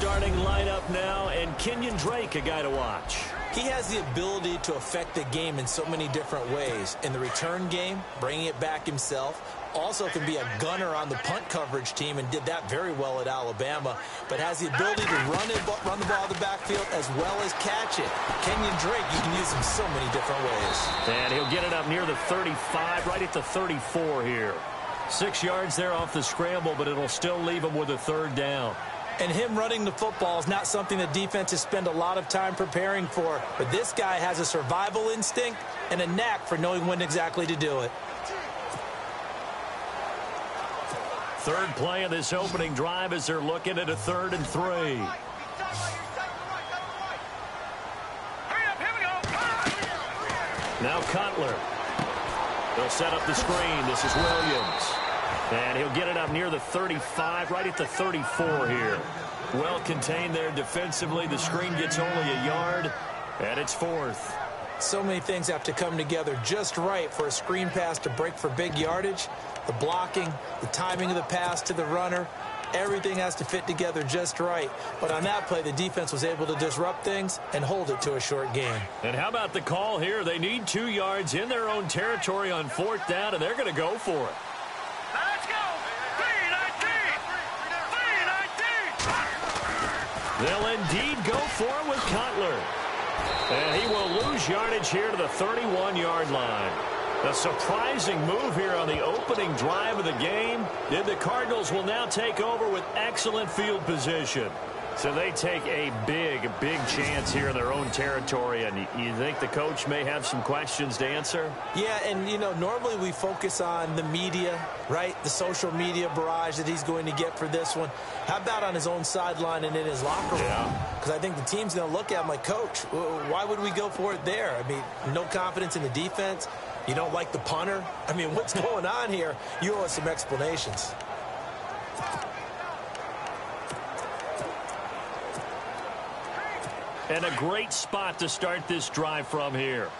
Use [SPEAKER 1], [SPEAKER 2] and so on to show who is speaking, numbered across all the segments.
[SPEAKER 1] starting lineup now, and Kenyon Drake, a guy to watch.
[SPEAKER 2] He has the ability to affect the game in so many different ways. In the return game, bringing it back himself. Also can be a gunner on the punt coverage team and did that very well at Alabama. But has the ability to run the ball in the backfield as well as catch it. Kenyon Drake, you can use him so many different ways.
[SPEAKER 1] And he'll get it up near the 35, right at the 34 here. 6 yards there off the scramble, but it'll still leave him with a third down.
[SPEAKER 2] And him running the football is not something the defenses spend a lot of time preparing for. But this guy has a survival instinct and a knack for knowing when exactly to do it.
[SPEAKER 1] Third play of this opening drive as they're looking at a 3rd and 3. Now Cutler. They'll set up the screen. This is Williams. And he'll get it up near the 35, right at the 34 here. Well contained there defensively. The screen gets only a yard, and it's 4th.
[SPEAKER 2] So many things have to come together just right for a screen pass to break for big yardage. The blocking, the timing of the pass to the runner, everything has to fit together just right. But on that play, the defense was able to disrupt things and hold it to a short game.
[SPEAKER 1] And how about the call here? They need 2 yards in their own territory on 4th down, and they're going to go for it.
[SPEAKER 3] Let's go! 3-19!
[SPEAKER 1] They'll indeed go for it with Cutler. And he will lose yardage here to the 31-yard line. A surprising move here on the opening drive of the game. The Cardinals will now take over with excellent field position. So they take a big chance here in their own territory. And you think the coach may have some questions to answer?
[SPEAKER 2] Yeah, and, you know, normally we focus on the media, right? The social media barrage that he's going to get for this one. How about on his own sideline and in his locker room? Because I think the team's going to look at him like, Coach, why would we go for it there? I mean, no confidence in the defense. You don't like the punter? I mean, what's going on here? You owe us some explanations.
[SPEAKER 1] And a great spot to start this drive from here.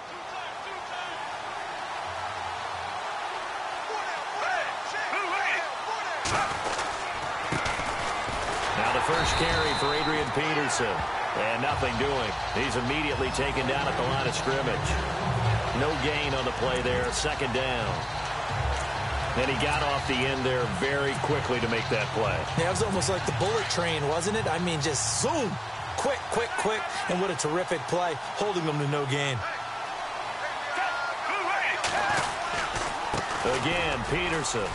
[SPEAKER 1] Now the first carry for Adrian Peterson. And nothing doing. He's immediately taken down at the line of scrimmage. No gain on the play there. 2nd down. And he got off the end there very quickly to make that play.
[SPEAKER 2] Yeah, it was almost like the bullet train, wasn't it? I mean, just zoom. Quick. And what a terrific play, holding them to no gain.
[SPEAKER 1] Again, Peterson.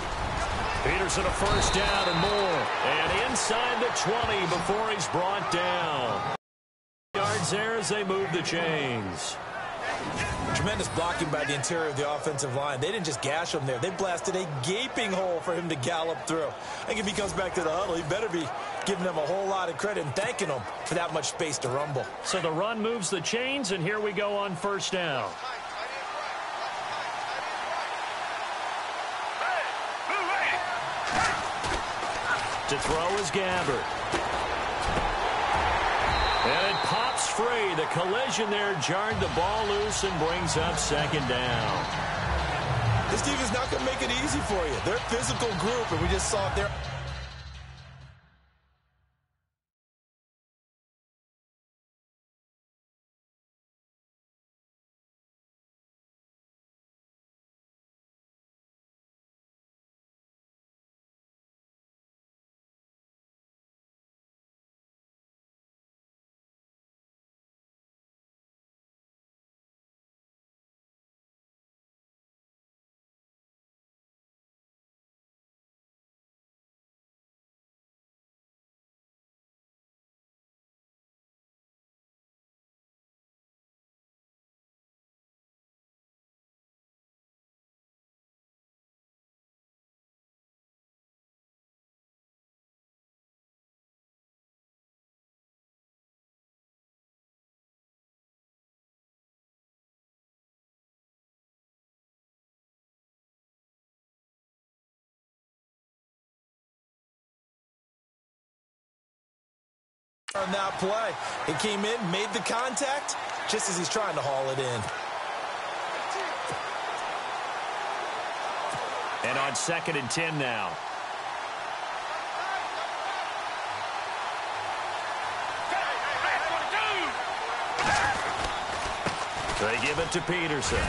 [SPEAKER 1] Peterson a first down and more. And inside the 20 before he's brought down. Yards there as they move the chains.
[SPEAKER 2] Tremendous blocking by the interior of the offensive line. They didn't just gash him there. They blasted a gaping hole for him to gallop through. I think if he comes back to the huddle, he better be giving them a whole lot of credit and thanking them for that much space to rumble.
[SPEAKER 1] So the run moves the chains, and here we go on first down. To throw is Gabbert. And it pops free. The collision there jarred the ball loose and brings up 2nd down.
[SPEAKER 2] This team is not going to make it easy for you. They're a physical group, and we just saw it there. On that play, it came in, made the contact, just as he's trying to haul it in.
[SPEAKER 1] And on 2nd and 10 now. They give it to Peterson.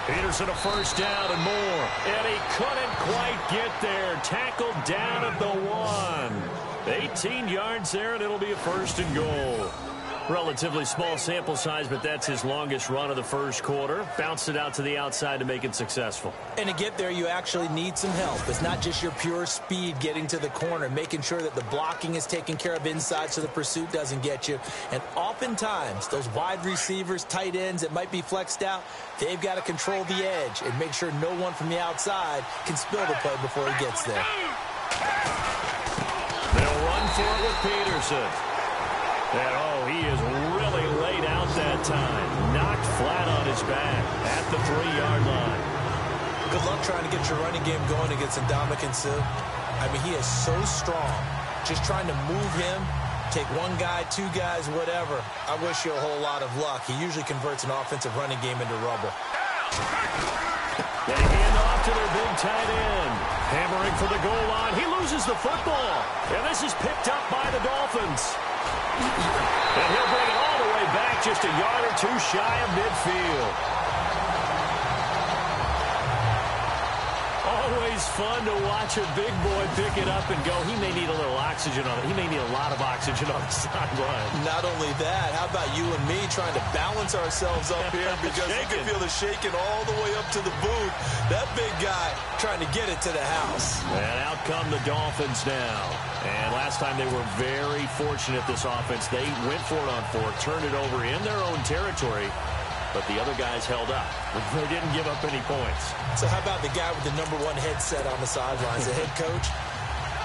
[SPEAKER 1] Peterson a first down and more. And he couldn't quite get there. Tackled down at the 1. 18 yards there, and it'll be a first and goal. Relatively small sample size, but that's his longest run of the first quarter. Bounced it out to the outside to make it successful.
[SPEAKER 2] And to get there, you actually need some help. It's not just your pure speed getting to the corner, making sure that the blocking is taken care of inside so the pursuit doesn't get you. And oftentimes, those wide receivers, tight ends that might be flexed out, they've got to control the edge and make sure no one from the outside can spill the play before he gets there.
[SPEAKER 1] They'll run for it with Peterson. And, oh, he is really laid out that time. Knocked flat on his back at the 3-yard line.
[SPEAKER 2] Good luck trying to get your running game going against Ndamukong Suh. I mean, he is so strong. Just trying to move him, take one guy, two guys, whatever. I wish you a whole lot of luck. He usually converts an offensive running game into rubble.
[SPEAKER 1] They hand off to their big tight end. Hammering for the goal line. He loses the football. And this is picked up by the Dolphins. And he'll bring it all the way back just a yard or two shy of midfield. Always fun to watch a big boy pick it up and go. He may need a little oxygen on it. He may need a lot of oxygen on the sideline.
[SPEAKER 2] Not only that, how about you and me trying to balance ourselves up here because you can feel the shaking all the way up to the booth. That big guy trying to get it to the house.
[SPEAKER 1] And out come the Dolphins now. And last time they were very fortunate, this offense. They went for it on 4, turned it over in their own territory, but the other guys held up. They didn't give up any points.
[SPEAKER 2] So how about the guy with the #1 headset on the sidelines, the head coach?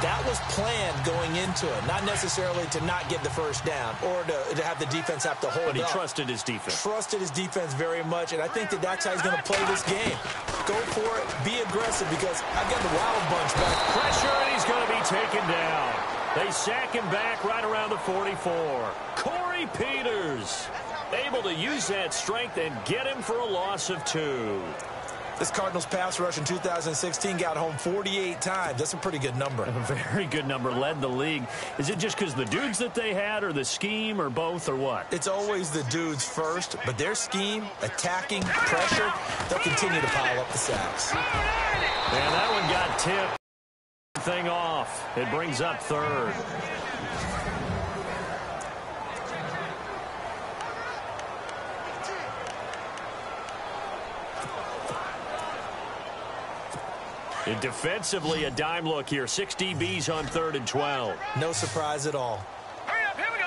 [SPEAKER 2] That was planned going into it, not necessarily to not get the first down or to have the defense have to hold up.
[SPEAKER 1] But he trusted his defense.
[SPEAKER 2] Trusted his defense very much, and I think that that's how he's going to play this game. Go for it, be aggressive, because I've got the wild bunch back.
[SPEAKER 1] Pressure, and he's going to be taken down. They sack him back right around the 44. Corey Peters able to use that strength and get him for a loss of 2.
[SPEAKER 2] This Cardinals pass rush in 2016 got home 48 times. That's a pretty good number.
[SPEAKER 1] A very good number. Led the league. Is it just because the dudes that they had, or the scheme, or both, or what?
[SPEAKER 2] It's always the dudes first, but their scheme, attacking, pressure, they'll continue to pile up the sacks.
[SPEAKER 1] And that one got tipped. Thing off. It brings up 3rd. And defensively, a dime look here. 6 DBs on 3rd and 12.
[SPEAKER 2] No surprise at all.
[SPEAKER 3] Hurry up, here we go.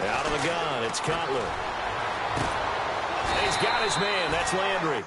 [SPEAKER 1] Out of the gun, it's Cutler. He's got his man. That's Landry.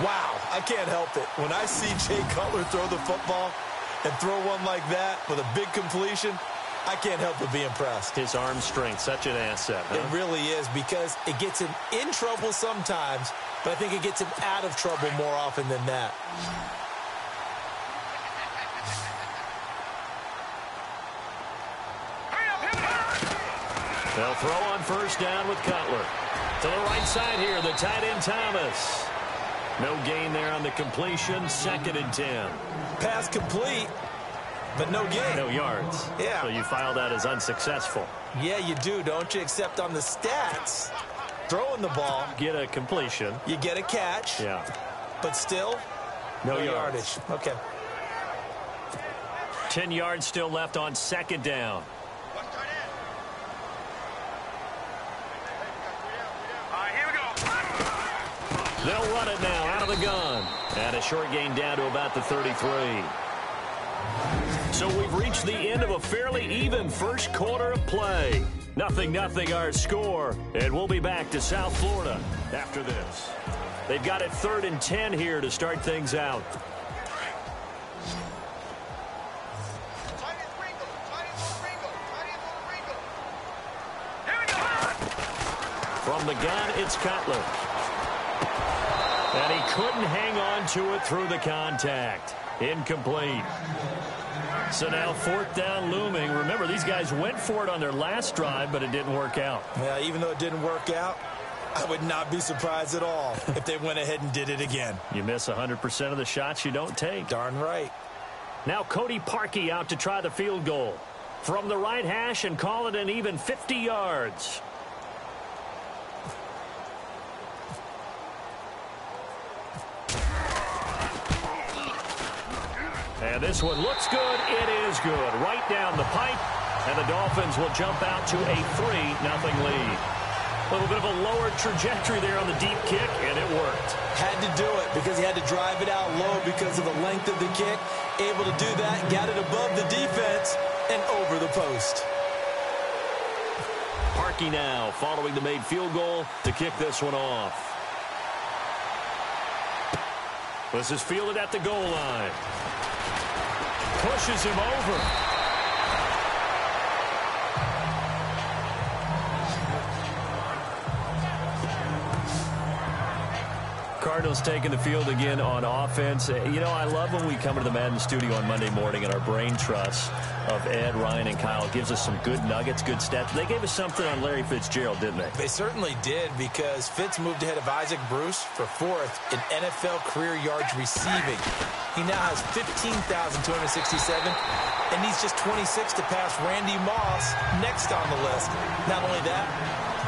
[SPEAKER 2] Wow, I can't help it. When I see Jay Cutler throw the football and throw one like that with a big completion, I can't help but be impressed.
[SPEAKER 1] His arm strength, such an asset, huh?
[SPEAKER 2] It really is, because it gets him in trouble sometimes, but I think it gets him out of trouble more often than that.
[SPEAKER 1] They'll throw on first down with Cutler. To the right side here, the tight end Thomas. No gain there on the completion, 2nd and 10.
[SPEAKER 2] Pass complete, but no gain.
[SPEAKER 1] No yards.
[SPEAKER 2] Yeah.
[SPEAKER 1] So you file that as unsuccessful.
[SPEAKER 2] Yeah, you do, don't you? Except on the stats, throwing the ball,
[SPEAKER 1] Get a completion.
[SPEAKER 2] you get a catch,
[SPEAKER 1] Yeah.
[SPEAKER 2] but still
[SPEAKER 1] No
[SPEAKER 2] yardage. Okay.
[SPEAKER 1] 10 yards still left on 2nd down. They'll run it now out of the gun. And a short gain down to about the 33. So we've reached the end of a fairly even first quarter of play. 0-0 our score. And we'll be back to South Florida after this. They've got it 3rd and 10 here to start things out. From the gun, it's Cutler. And he couldn't hang on to it through the contact. Incomplete. So now 4th down looming. Remember, these guys went for it on their last drive, but it didn't work out.
[SPEAKER 2] Yeah, even though it didn't work out, I would not be surprised at all if they went ahead and did it again.
[SPEAKER 1] You miss 100% of the shots you don't take.
[SPEAKER 2] Darn right.
[SPEAKER 1] Now Cody Parkey out to try the field goal. From the right hash and call it an even 50 yards. And this one looks good. It is good. Right down the pipe. And the Dolphins will jump out to a 3-0 lead. A little bit of a lower trajectory there on the deep kick, and it worked.
[SPEAKER 2] Had to do it because he had to drive it out low because of the length of the kick. Able to do that, got it above the defense and over the post.
[SPEAKER 1] Parkey now following the made field goal to kick this one off. This is fielded at the goal line. Pushes him over. Cardinals taking the field again on offense. You know, I love when we come to the Madden studio on Monday morning and our brain trust of Ed, Ryan, and Kyle gives us some good nuggets, good stats. They gave us something on Larry Fitzgerald, didn't they?
[SPEAKER 2] They certainly did, because Fitz moved ahead of Isaac Bruce for 4th in NFL career yards receiving. He now has 15,267, and he's just 26 to pass Randy Moss next on the list. Not only that,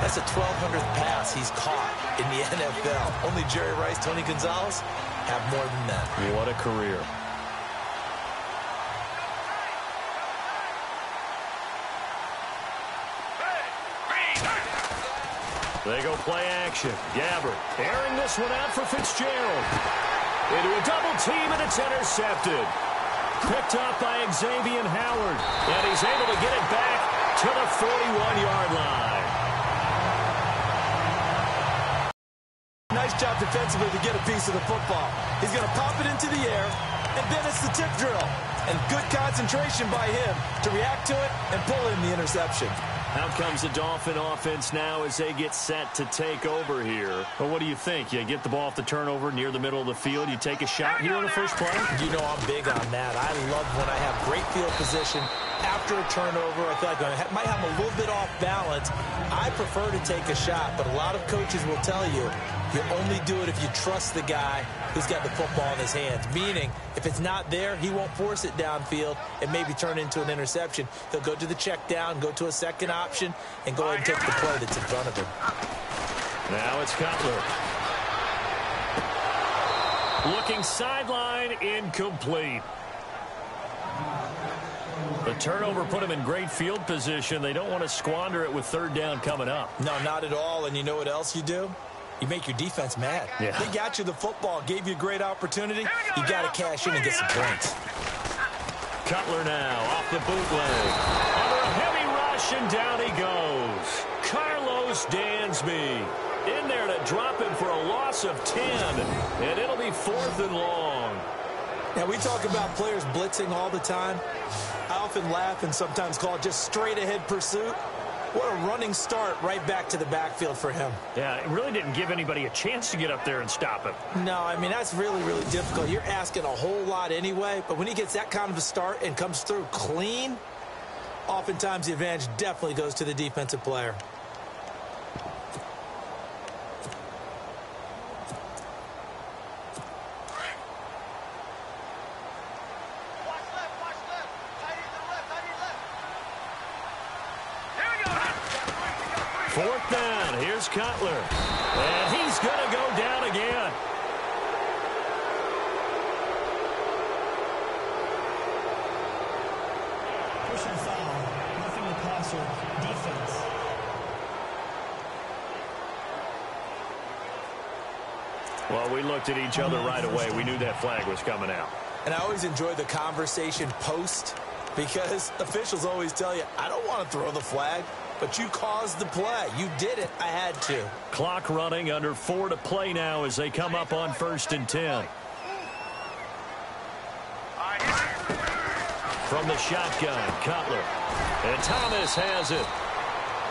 [SPEAKER 2] that's the 1,200th pass he's caught in the NFL. Only Jerry Rice, Tony Gonzalez have more than that.
[SPEAKER 1] What a career. They go play action. Gabbert airing this one out for Fitzgerald. Into a double team, and it's intercepted. Picked up by Xavier Howard. And he's able to get it back to the 41-yard line.
[SPEAKER 2] Nice job defensively to get a piece of the football. He's going to pop it into the air, and then it's the tip drill. And good concentration by him to react to it and pull in the interception.
[SPEAKER 1] Out comes the Dolphin offense now as they get set to take over here. Well, what do you think? You get the ball off the turnover near the middle of the field. You take a shot here in the first play?
[SPEAKER 2] You know I'm big on that. I love when I have great field position after a turnover. I feel like I might have a little bit off balance. I prefer to take a shot, but a lot of coaches will tell you you only do it if you trust the guy who's got the football in his hands. Meaning, if it's not there, he won't force it downfield and maybe turn into an interception. He'll go to the check down, go to a second option, and go ahead and take the play that's in front of him.
[SPEAKER 1] Now it's Cutler. Looking sideline, incomplete. The turnover put him in great field position. They don't want to squander it with 3rd down coming up.
[SPEAKER 2] No, not at all. And you know what else you do? You make your defense mad.
[SPEAKER 1] Yeah.
[SPEAKER 2] They got you the football, gave you a great opportunity. You got to cash in and get some points.
[SPEAKER 1] Cutler now off the bootleg. Under a heavy rush, and down he goes. Carlos Dansby. in there to drop him for a loss of 10. And it'll be 4th and long.
[SPEAKER 2] Now, we talk about players blitzing all the time. I often laugh and sometimes call it just straight-ahead pursuit. What a running start right back to the backfield for him.
[SPEAKER 1] Yeah, it really didn't give anybody a chance to get up there and stop him.
[SPEAKER 2] No, I mean, that's really, really difficult. You're asking a whole lot anyway, but when he gets that kind of a start and comes through clean, oftentimes the advantage definitely goes to the defensive player.
[SPEAKER 1] Fourth down. Here's Cutler. And he's going to go down again.
[SPEAKER 3] Personal foul. Roughing the passer. Defense.
[SPEAKER 1] Well, we looked at each other right away. We knew that flag was coming out.
[SPEAKER 2] And I always enjoy the conversation post because officials always tell you, I don't want to throw the flag. But you caused the play. You did it. I had to.
[SPEAKER 1] Clock running, under 4 to play now as they come up on 1st and 10. From the shotgun, Cutler. And Thomas has it.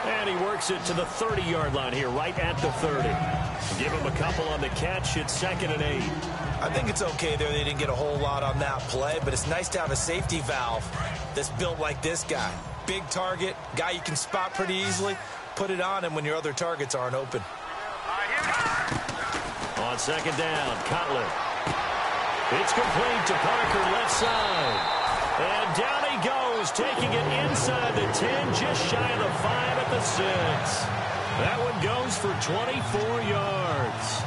[SPEAKER 1] And he works it to the 30-yard line here, right at the 30. Give him a couple on the catch. It's 2nd and 8.
[SPEAKER 2] I think it's okay there. They didn't get a whole lot on that play, but it's nice to have a safety valve that's built like this guy. Big target, guy you can spot pretty easily. Put it on him when your other targets aren't open.
[SPEAKER 1] On 2nd down, Cutler. It's complete to Parker, left side. And down he goes, taking it inside the 10, just shy of the 5 at the 6. That one goes for 24 yards.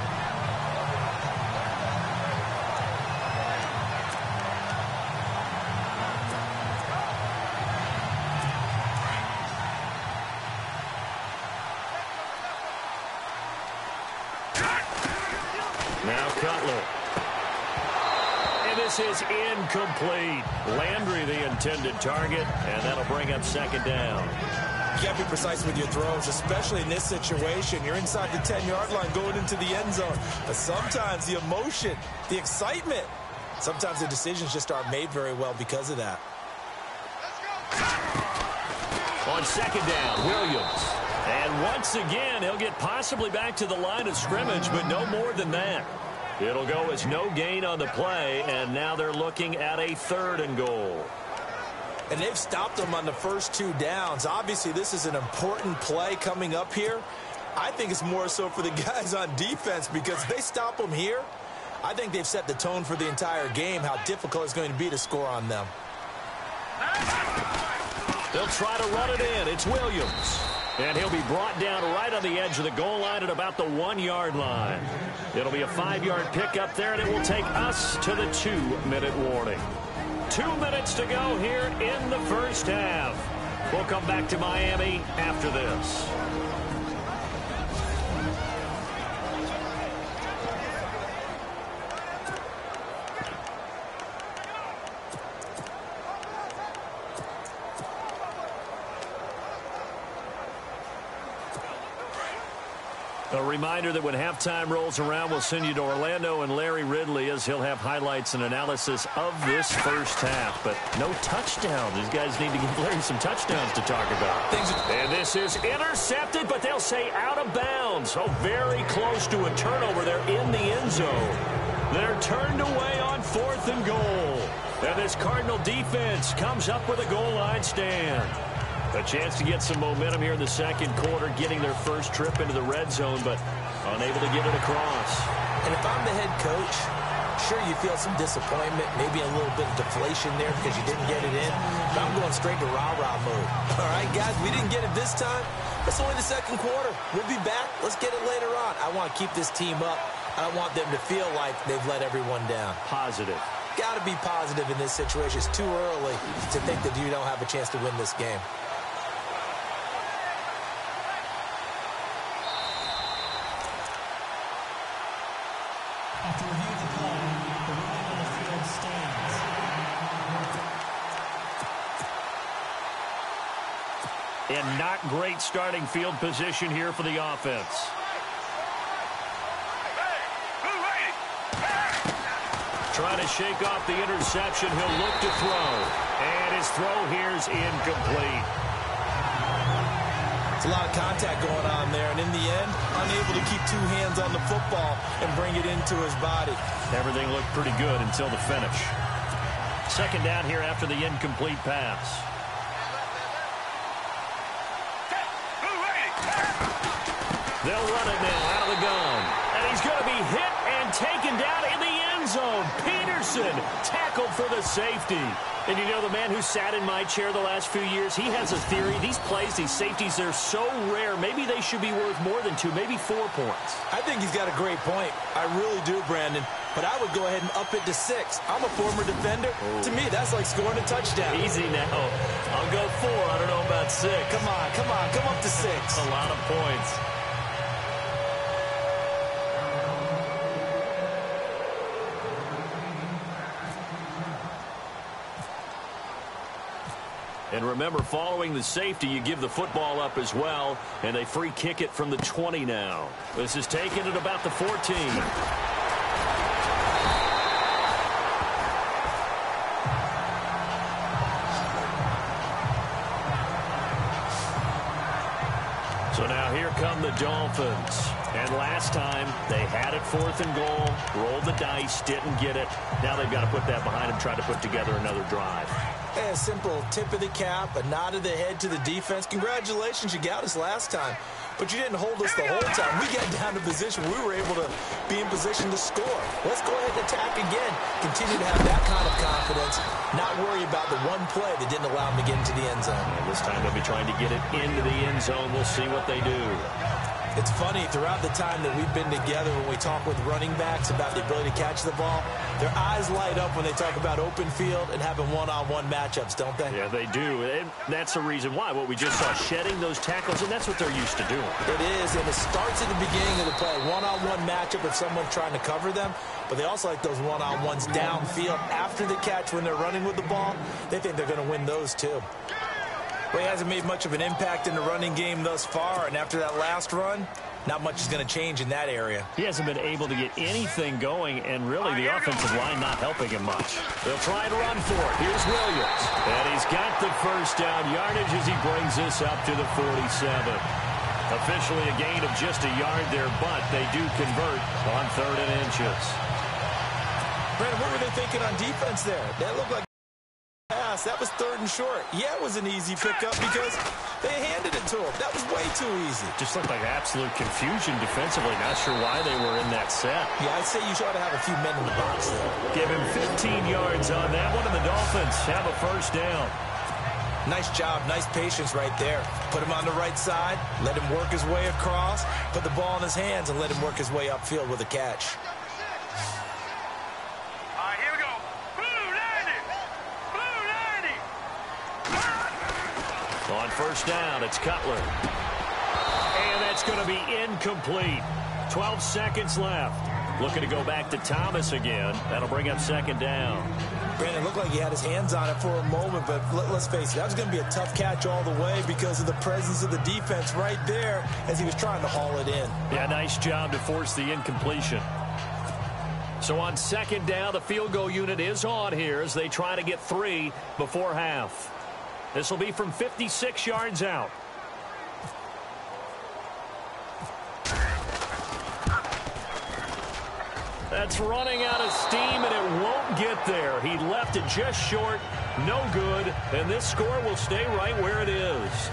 [SPEAKER 1] Now Cutler. And this is incomplete. Landry the intended target, and that'll bring up 2nd down.
[SPEAKER 2] You got to be precise with your throws, especially in this situation. You're inside the 10-yard line going into the end zone. But sometimes the emotion, the excitement, sometimes the decisions just aren't made very well because of that.
[SPEAKER 1] On 2nd down, Williams. And once again, he'll get possibly back to the line of scrimmage, but no more than that. It'll go as no gain on the play, and now they're looking at a 3rd and goal.
[SPEAKER 2] And they've stopped them on the first 2 downs. Obviously, this is an important play coming up here. I think it's more so for the guys on defense because if they stop them here, I think they've set the tone for the entire game, how difficult it's going to be to score on them.
[SPEAKER 1] They'll try to run it in. It's Williams. And he'll be brought down right on the edge of the goal line at about the 1-yard line. It'll be a 5-yard pickup there, and it will take us to the 2-minute warning. 2 minutes to go here in the first half. We'll come back to Miami after this. A reminder that when halftime rolls around, we'll send you to Orlando and Larry Ridley as he'll have highlights and analysis of this first half. But no touchdown. These guys need to give Larry some touchdowns to talk about. And this is intercepted, but they'll say out of bounds. So very close to a turnover there in the end zone. They're turned away on 4th and goal. And this Cardinal defense comes up with a goal line stand. A chance to get some momentum here in the second quarter, getting their first trip into the red zone, but unable to get it across.
[SPEAKER 2] And if I'm the head coach, sure you feel some disappointment, maybe a little bit of deflation there because you didn't get it in. But I'm going straight to rah-rah mode. All right, guys, we didn't get it this time. It's only the second quarter. We'll be back. Let's get it later on. I want to keep this team up. I don't want them to feel like they've let everyone down.
[SPEAKER 1] Positive.
[SPEAKER 2] Got to be positive in this situation. It's too early to think that you don't have a chance to win this game.
[SPEAKER 3] After review of the play, the ruling on the field stands.
[SPEAKER 1] And not great starting field position here for the offense. Trying to shake off the interception. He'll look to throw. And his throw here is incomplete.
[SPEAKER 2] It's a lot of contact going on there, and in the end, unable to keep two hands on the football and bring it into his body.
[SPEAKER 1] Everything looked pretty good until the finish. Second down here after the incomplete pass. They'll run it now out of the gun. And he's going to be hit and taken down in the end zone. Peterson tackled for the safety. And you know, the man who sat in my chair the last few years, he has a theory. These plays, these safeties, they're so rare. Maybe they should be worth more than 2, maybe 4 points.
[SPEAKER 2] I think he's got a great point. I really do, Brandon. But I would go ahead and up it to 6. I'm a former defender. Oh. To me, that's like scoring a touchdown.
[SPEAKER 1] Easy now. I'll go 4. I don't know about 6.
[SPEAKER 2] Come on. Come up to 6.
[SPEAKER 1] A lot of points. And remember, following the safety, you give the football up as well, and they free kick it from the 20 now. This is taken at about the 14. So now here come the Dolphins. And last time, they had it 4th and goal, rolled the dice, didn't get it. Now they've got to put that behind them, try to put together another drive.
[SPEAKER 2] A simple tip of the cap, a nod of the head to the defense. Congratulations, you got us last time. But you didn't hold us the whole time. We got down to position. We were able to be in position to score. Let's go ahead and attack again. Continue to have that kind of confidence. Not worry about the one play that didn't allow them to get into the end zone.
[SPEAKER 1] And this time they'll be trying to get it into the end zone. We'll see what they do.
[SPEAKER 2] It's funny, throughout the time that we've been together, when we talk with running backs about the ability to catch the ball, their eyes light up when they talk about open field and having one-on-one matchups, don't they?
[SPEAKER 1] Yeah, they do. And that's the reason why. What we just saw, shedding those tackles, and that's what they're used to doing.
[SPEAKER 2] It is, and it starts at the beginning of the play. One-on-one matchup if someone's trying to cover them, but they also like those one-on-ones downfield after the catch when they're running with the ball. They think they're going to win those, too. Well, he hasn't made much of an impact in the running game thus far, and after that last run, not much is going to change in that area.
[SPEAKER 1] He hasn't been able to get anything going, and really the offensive line not helping him much. They'll try and run for it. Here's Williams. And he's got the first down yardage as he brings this up to the 47. Officially a gain of just a yard there, but they do convert on 3rd and inches.
[SPEAKER 2] Brandon, what were they thinking on defense there? That looked like pass. That was 3rd and short. Yeah, it was an easy pickup because they handed it to him. That was way too easy.
[SPEAKER 1] Just looked like absolute confusion defensively. Not sure why they were in that set.
[SPEAKER 2] Yeah, I'd say you ought to have a few men in the box there.
[SPEAKER 1] Give him 15 yards on that one, and the Dolphins have a first down.
[SPEAKER 2] Nice job, nice patience right there. Put him on the right side, let him work his way across, put the ball in his hands, and let him work his way upfield with a catch.
[SPEAKER 1] On first down, it's Cutler. And that's going to be incomplete. 12 seconds left. Looking to go back to Thomas again. That'll bring up 2nd down.
[SPEAKER 2] Brandon, looked like he had his hands on it for a moment, but let's face it, that was going to be a tough catch all the way because of the presence of the defense right there as he was trying to haul it in.
[SPEAKER 1] Yeah, nice job to force the incompletion. So on 2nd down, the field goal unit is on here as they try to get 3 before half. This will be from 56 yards out. That's running out of steam, and it won't get there. He left it just short, no good, and this score will stay right where it is.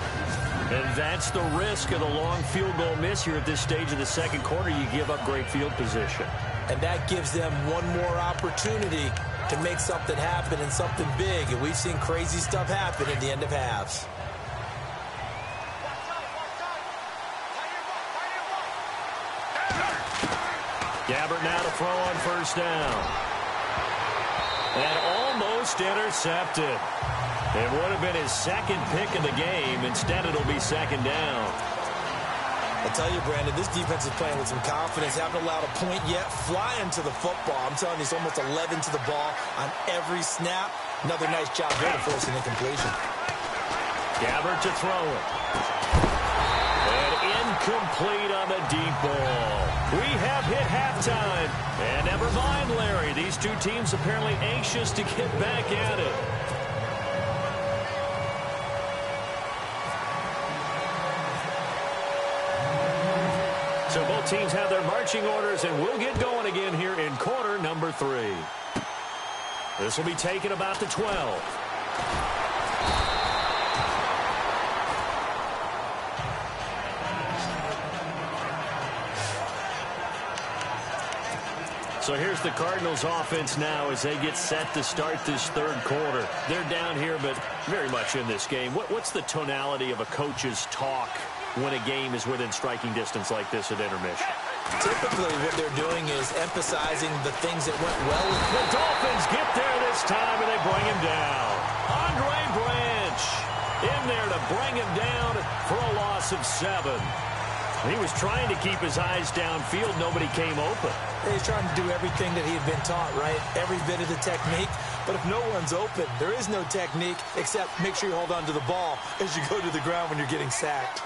[SPEAKER 1] And that's the risk of the long field goal miss here at this stage of the 2nd quarter. You give up great field position.
[SPEAKER 2] And that gives them one more opportunity to make something happen and something big. And we've seen crazy stuff happen at the end of halves.
[SPEAKER 1] Gabbert now to throw on first down. And almost intercepted. It would have been his 2nd pick of the game. Instead, it'll be 2nd down.
[SPEAKER 2] I'll tell you, Brandon, this defense is playing with some confidence. Haven't allowed a point yet. Flying to the football. I'm telling you, it's almost 11 to the ball on every snap. Another nice job here to force an incompletion.
[SPEAKER 1] Gabbert to throw it. And incomplete on the deep ball. We have hit halftime. And never mind, Larry. These two teams apparently anxious to get back at it. So both teams have their marching orders, and we'll get going again here in quarter number 3. This will be taken about the 12. So here's the Cardinals offense now as they get set to start this third quarter. They're down here, but very much in this game. What's the tonality of a coach's talk when a game is within striking distance like this at intermission?
[SPEAKER 2] Typically what they're doing is emphasizing the things that went well.
[SPEAKER 1] The Dolphins get there this time, and they bring him down. Andre Branch in there to bring him down for a loss of 7. He was trying to keep his eyes downfield. Nobody came open.
[SPEAKER 2] He's trying to do everything that he had been taught, right? Every bit of the technique. But if no one's open, there is no technique except make sure you hold on to the ball as you go to the ground when you're getting sacked.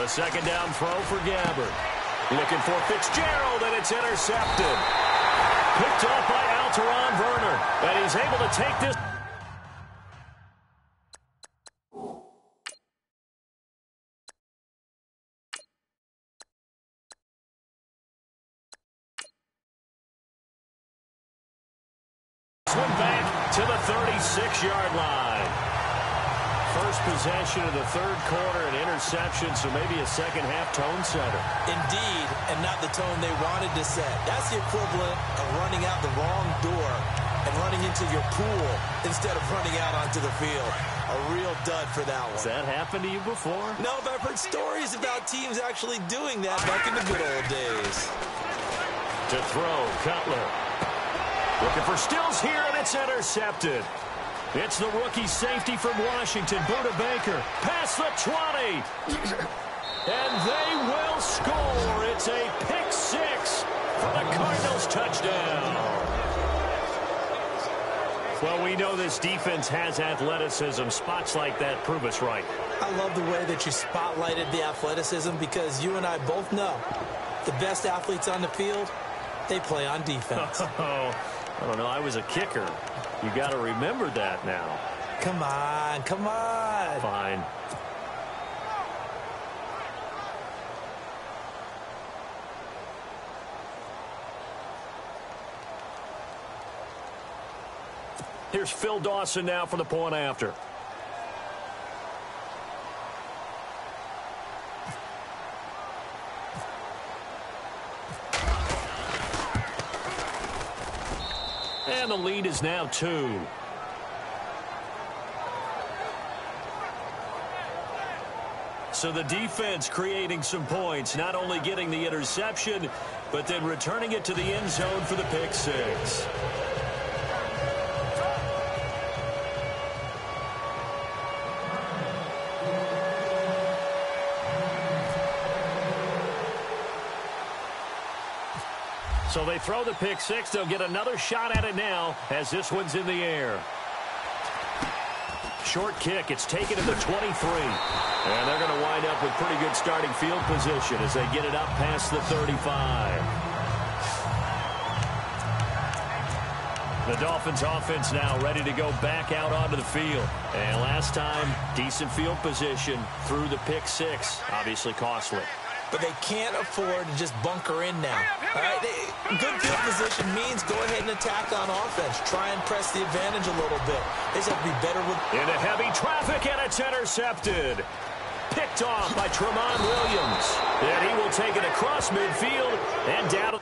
[SPEAKER 1] A second down throw for Gabbard. Looking for Fitzgerald, and it's intercepted. Picked off by Alteron Werner. And he's able to take this. Swing back to the 36-yard line. First possession of the third quarter, an interception, so maybe a second-half tone setter.
[SPEAKER 2] Indeed, and not the tone they wanted to set. That's the equivalent of running out the wrong door and running into your pool instead of running out onto the field. A real dud for that one.
[SPEAKER 1] Has that happened to you before?
[SPEAKER 2] No, but I've heard stories about teams actually doing that back in the good old days.
[SPEAKER 1] To throw, Cutler. Looking for Stills here, and it's intercepted. It's the rookie safety from Washington, Buda Baker. Past the 20. And they will score. It's a pick 6 for the Cardinals touchdown. Well, we know this defense has athleticism. Spots like that prove us right.
[SPEAKER 2] I love the way that you spotlighted the athleticism because you and I both know the best athletes on the field, they play on defense.
[SPEAKER 1] I don't know. I was a kicker. You got to remember that now.
[SPEAKER 2] Come on, come on.
[SPEAKER 1] Fine. Here's Phil Dawson now for the point after. And the lead is now 2. So the defense creating some points, not only getting the interception, but then returning it to the end zone for the pick 6. So they throw the pick 6. They'll get another shot at it now as this one's in the air. Short kick. It's taken to the 23. And they're going to wind up with pretty good starting field position as they get it up past the 35. The Dolphins offense now ready to go back out onto the field. And last time, decent field position through the pick 6. Obviously costly.
[SPEAKER 2] But they can't afford to just bunker in now. All right, good field position means go ahead and attack on offense. Try and press the advantage a little bit. They just have to be better with...
[SPEAKER 1] Into heavy traffic, and it's intercepted. Picked off by Tramon Williams. And he will take it across midfield and down...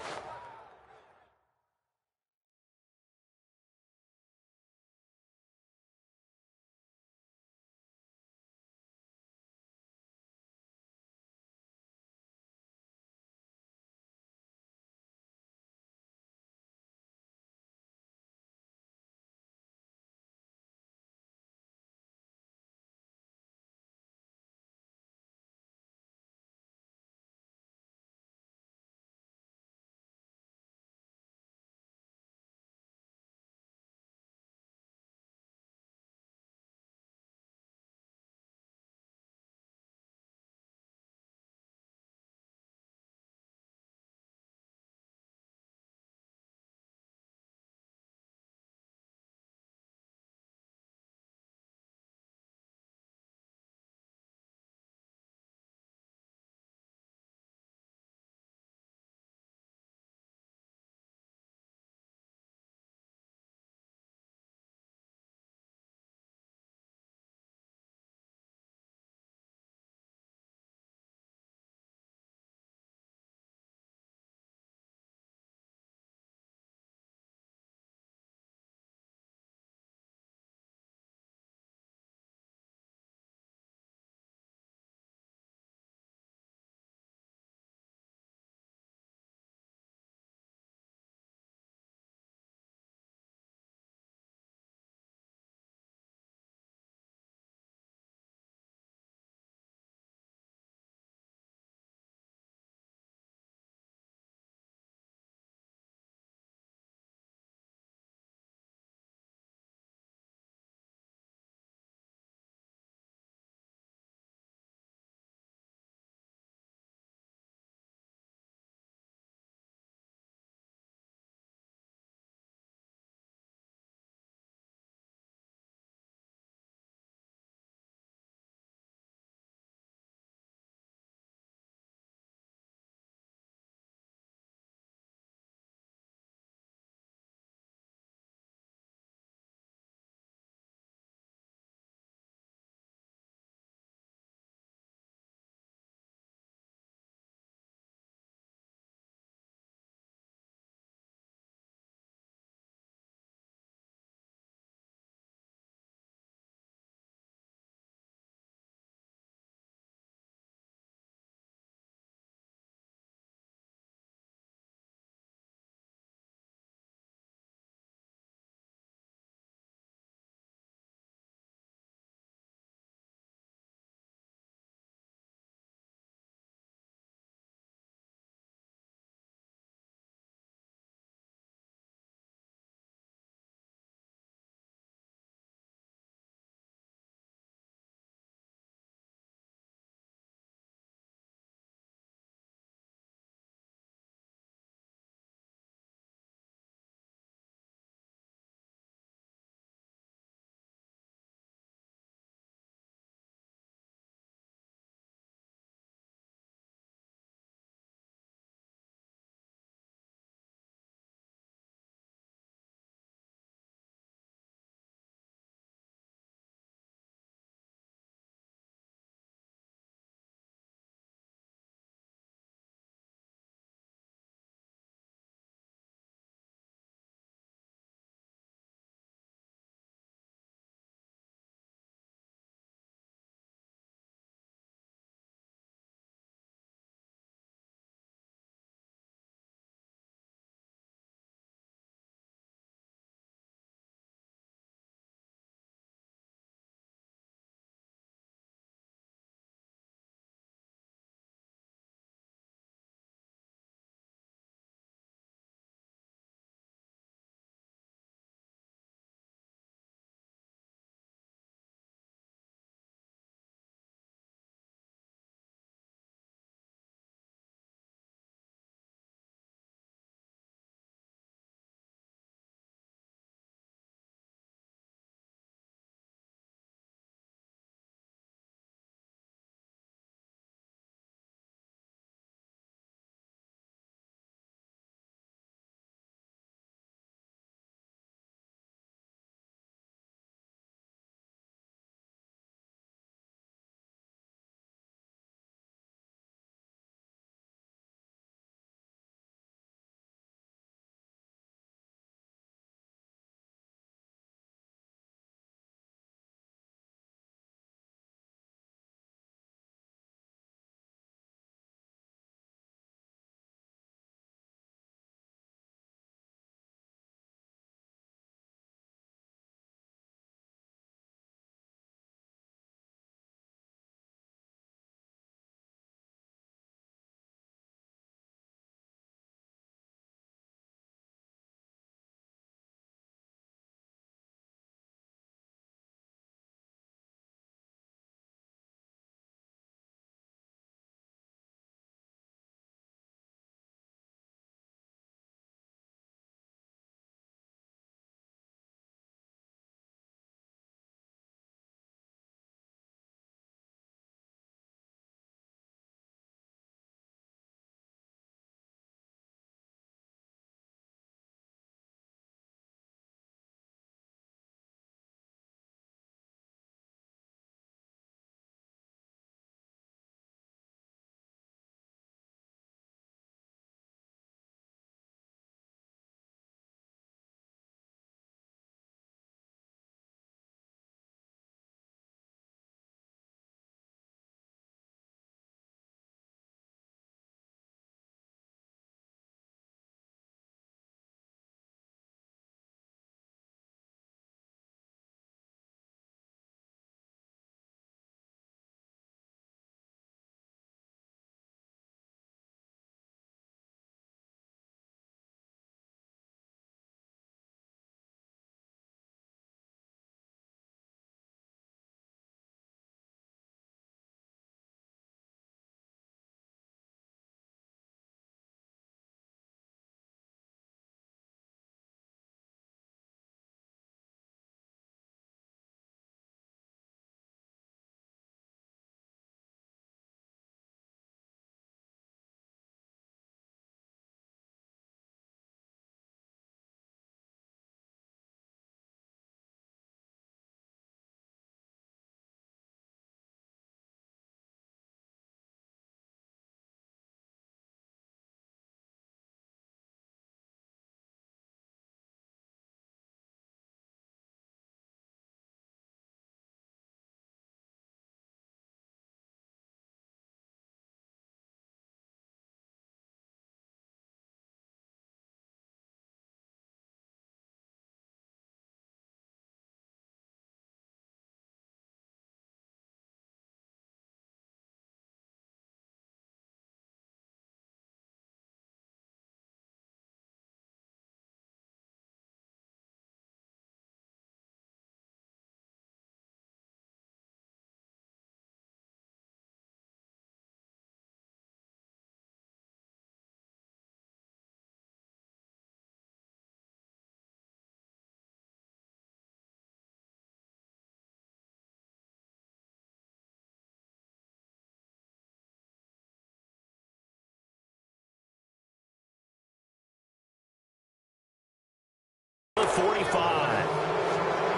[SPEAKER 1] 45.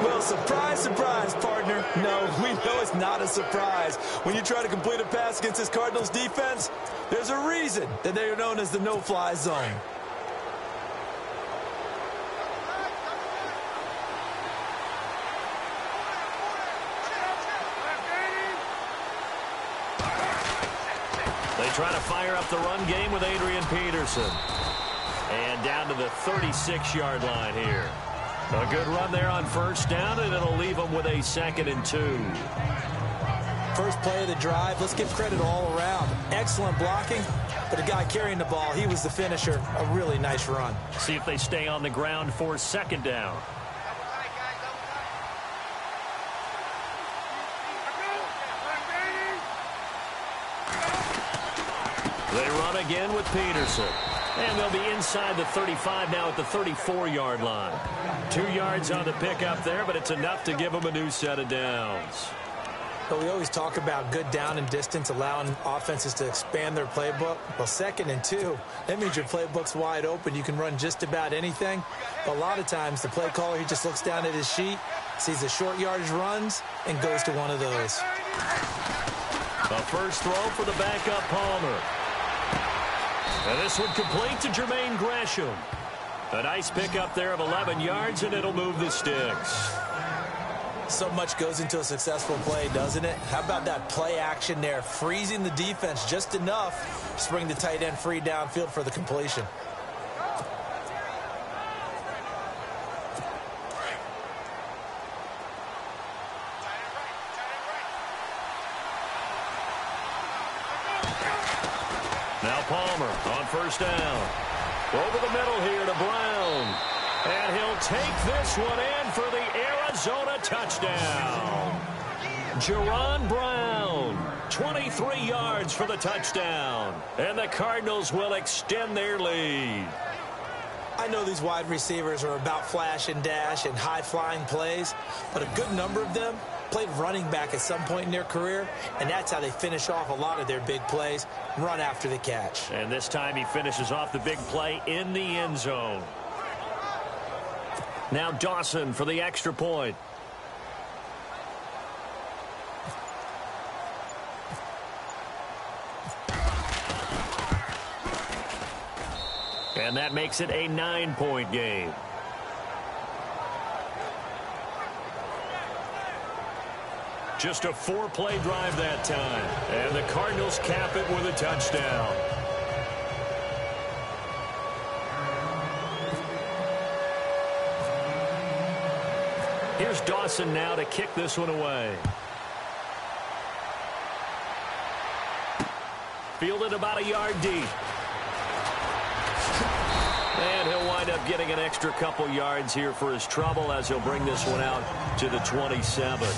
[SPEAKER 2] Well, surprise, surprise, partner. No, we know it's not a surprise. When you try to complete a pass against this Cardinals defense, there's a reason that they are known as the no-fly zone.
[SPEAKER 1] They try to fire up the run game with Adrian Peterson. And down to the 36-yard line here. A good run there on first down, and it'll leave them with a 2nd and 2.
[SPEAKER 2] First play of the drive, let's give credit all around. Excellent blocking, but the guy carrying the ball, he was the finisher. A really nice run.
[SPEAKER 1] See if they stay on the ground for 2nd down. They run again with Peterson. And they'll be inside the 35 now at the 34-yard line. 2 yards on the pickup there, but it's enough to give them a new set of downs.
[SPEAKER 2] But we always talk about good down and distance, allowing offenses to expand their playbook. Well, 2nd and 2, that means your playbook's wide open. You can run just about anything. But a lot of times, the play caller, he just looks down at his sheet, sees the short yardage runs, and goes to one of those.
[SPEAKER 1] A first throw for the backup Palmer. And this one complete to Jermaine Gresham. A nice pickup there of 11 yards, and it'll move the sticks.
[SPEAKER 2] So much goes into a successful play, doesn't it? How about that play action there, freezing the defense just enough to bring the tight end free downfield for the completion.
[SPEAKER 1] Now Palmer on first down. Over the middle here to Brown. And he'll take this one in for the Arizona touchdown. Jerron Brown, 23 yards for the touchdown. And the Cardinals will extend their lead.
[SPEAKER 2] I know these wide receivers are about flash and dash and high-flying plays, but a good number of them played running back at some point in their career, and that's how they finish off a lot of their big plays, run after the catch.
[SPEAKER 1] And this time he finishes off the big play in the end zone. Now Dawson for the extra point. And that makes it a 9-point game. Just a 4-play drive that time. And the Cardinals cap it with a touchdown. Here's Dawson now to kick this one away. Fielded about a yard deep. And he'll wind up getting an extra couple yards here for his trouble as he'll bring this one out to the 27.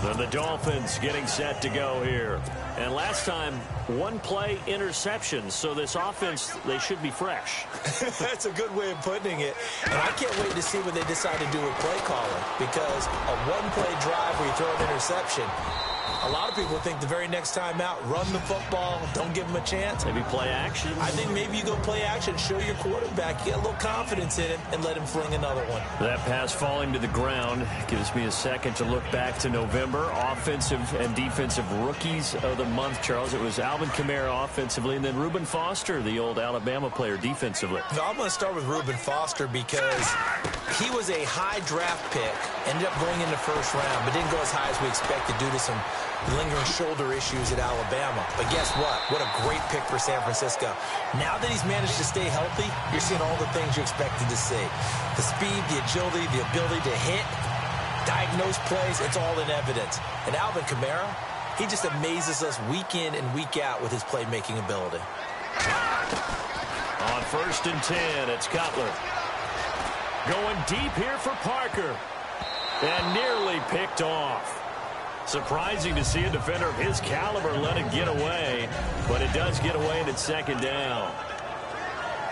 [SPEAKER 1] Then the Dolphins getting set to go here. And last time, 1-play interception. So this offense, they should be fresh.
[SPEAKER 2] That's a good way of putting it. And I can't wait to see what they decide to do with play calling, because a 1-play drive where you throw an interception, a lot of people think the very next time out, run the football, don't give them a chance.
[SPEAKER 1] Maybe play action?
[SPEAKER 2] I think maybe you go play action, show your quarterback, get a little confidence in him, and let him fling another one.
[SPEAKER 1] That pass falling to the ground gives me a second to look back to November. Offensive and defensive rookies of the month, Charles. It was Alvin Kamara offensively, and then Reuben Foster, the old Alabama player, defensively.
[SPEAKER 2] Now, I'm going to start with Reuben Foster because he was a high draft pick, ended up going in the first round, but didn't go as high as we expected due to some lingering shoulder issues at Alabama. But guess what? What a great pick for San Francisco. Now that he's managed to stay healthy, you're seeing all the things you expected to see. The speed, the agility, the ability to hit, diagnose plays, it's all in evidence. And Alvin Kamara, he just amazes us week in and week out with his playmaking ability.
[SPEAKER 1] On 1st and 10, it's Cutler. Going deep here for Parker. And nearly picked off. Surprising to see a defender of his caliber let it get away, but it does get away and it's 2nd down.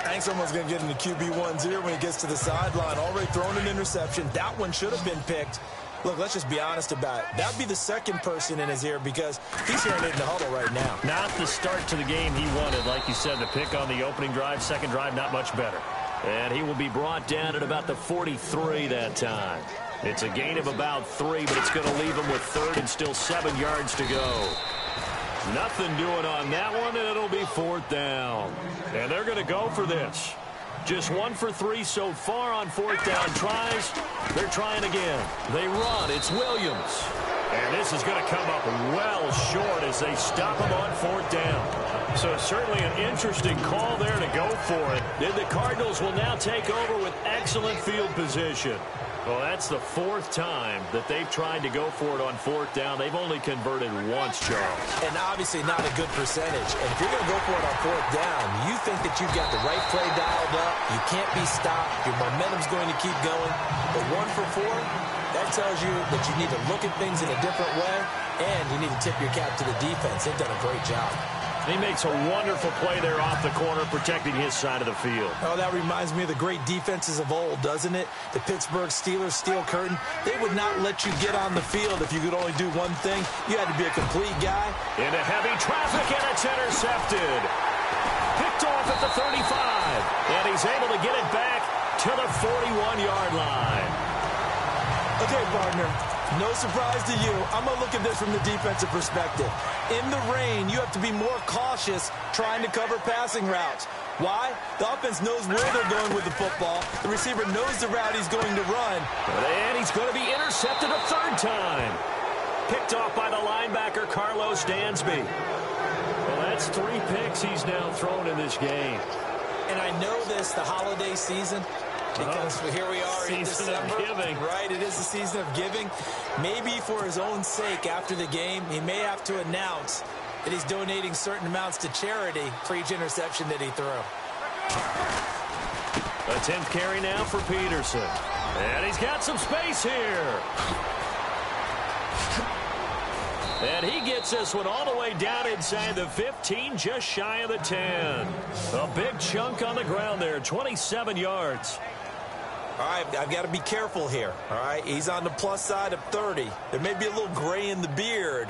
[SPEAKER 2] I think someone's going to get into QB1-0 when he gets to the sideline. Already thrown an interception. That one should have been picked. Look, let's just be honest about it. That would be the second person in his ear because he's hearing it in the huddle right now.
[SPEAKER 1] Not the start to the game he wanted. Like you said, the pick on the opening drive, second drive, not much better. And he will be brought down at about the 43 that time. It's a gain of about 3, but it's going to leave him with third and still 7 yards to go. Nothing doing on that one, and it'll be fourth down. And they're going to go for this. Just 1 for 3 so far on fourth down tries. They're trying again. They run. It's Williams. And this is going to come up well short as they stop him on fourth down. So certainly an interesting call there to go for it. And the Cardinals will now take over with excellent field position. Well, that's the 4th time that they've tried to go for it on fourth down. They've only converted once, Charles.
[SPEAKER 2] And obviously not a good percentage. And if you're going to go for it on fourth down, you think that you've got the right play dialed up. You can't be stopped. Your momentum's going to keep going. But 1 for 4, that tells you that you need to look at things in a different way, and you need to tip your cap to the defense. They've done a great job.
[SPEAKER 1] He makes a wonderful play there off the corner, protecting his side of the field.
[SPEAKER 2] Oh, that reminds me of the great defenses of old, doesn't it? The Pittsburgh Steelers steel curtain. They would not let you get on the field if you could only do one thing. You had to be a complete guy.
[SPEAKER 1] Into heavy traffic, and it's intercepted. Picked off at the 35, and he's able to get it back to the 41-yard line.
[SPEAKER 2] Okay, partner, no surprise to you. I'm going to look at this from the defensive perspective. In the rain, you have to be more cautious trying to cover passing routes. Why? The offense knows where they're going with the football. The receiver knows the route he's going to run.
[SPEAKER 1] And he's going to be intercepted a 3rd time. Picked off by the linebacker, Carlos Dansby. Well, that's 3 picks he's now thrown in this game.
[SPEAKER 2] And I know this, the holiday season, because here we are in December.
[SPEAKER 1] Season of giving.
[SPEAKER 2] Right, it is the season of giving. Maybe for his own sake after the game, he may have to announce that he's donating certain amounts to charity for each interception that he threw.
[SPEAKER 1] A 10th carry now for Peterson. And he's got some space here. And he gets this one all the way down inside the 15, just shy of the 10. A big chunk on the ground there, 27 yards.
[SPEAKER 2] All right, I've got to be careful here, all right? He's on the plus side of 30. There may be a little gray in the beard,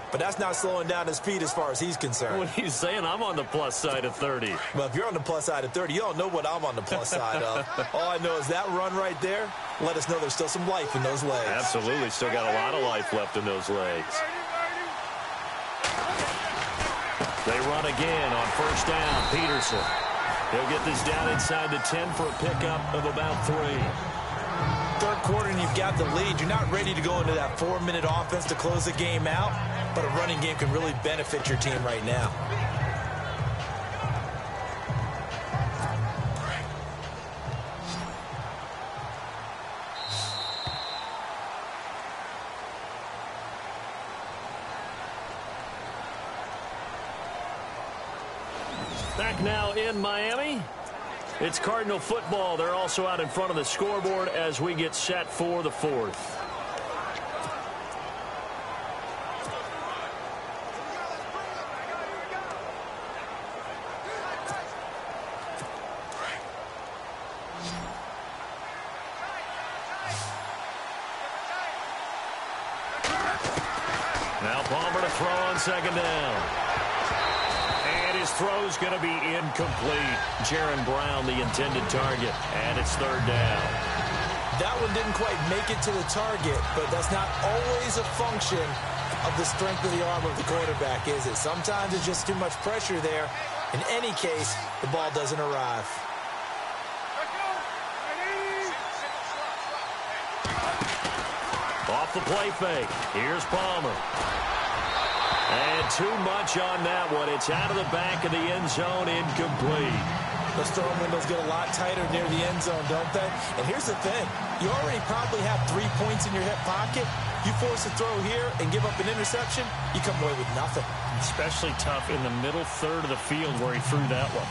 [SPEAKER 2] but that's not slowing down his speed as far as he's concerned.
[SPEAKER 1] What he's saying, I'm on the plus side of 30.
[SPEAKER 2] Well, if you're on the plus side of 30, you don't know what I'm on the plus side of. All I know is that run right there, let us know there's still some life in those legs.
[SPEAKER 1] Absolutely, still got a lot of life left in those legs. They run again on first down, Peterson. He'll get this down inside the 10 for a pickup of about 3.
[SPEAKER 2] 3rd quarter and you've got the lead. You're not ready to go into that 4-minute offense to close the game out, but a running game can really benefit your team right now.
[SPEAKER 1] Back now in Miami. It's Cardinal football. They're also out in front of the scoreboard as we get set for the 4th. Now Palmer to throw on 2nd down. His throw's going to be incomplete. Jaron Brown, the intended target, and it's 3rd down.
[SPEAKER 2] That one didn't quite make it to the target, but that's not always a function of the strength of the arm of the quarterback, is it? Sometimes it's just too much pressure there. In any case, the ball doesn't arrive.
[SPEAKER 1] Off the play fake. Here's Palmer. And too much on that one. It's out of the back of the end zone, incomplete.
[SPEAKER 2] Those throwing windows get a lot tighter near the end zone, don't they? And here's the thing. You already probably have 3 points in your hip pocket. You force a throw here and give up an interception, you come away with nothing.
[SPEAKER 4] Especially tough in the middle third of the field where he threw that one.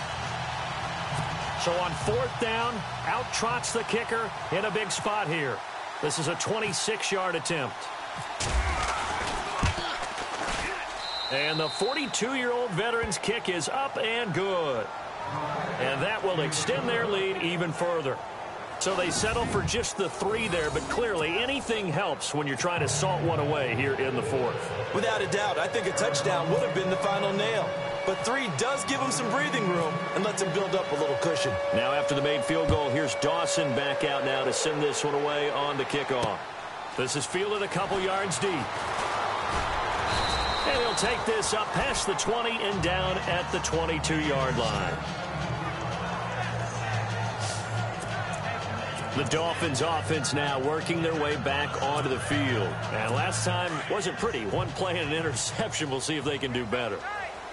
[SPEAKER 1] So on 4th down, out trots the kicker in a big spot here. This is a 26-yard attempt. And the 42-year-old veteran's kick is up and good. And that will extend their lead even further. So they settle for just the 3 there, but clearly anything helps when you're trying to salt one away here in the 4th.
[SPEAKER 2] Without a doubt, I think a touchdown would have been the final nail. but 3 does give him some breathing room and lets him build up a little cushion.
[SPEAKER 1] Now after the made field goal, here's Dawson back out now to send this one away on the kickoff. This is fielded a couple yards deep. And he'll take this up past the 20 and down at the 22-yard line. The Dolphins offense now working their way back onto the field. And last time wasn't pretty. One play and an interception. We'll see if they can do better.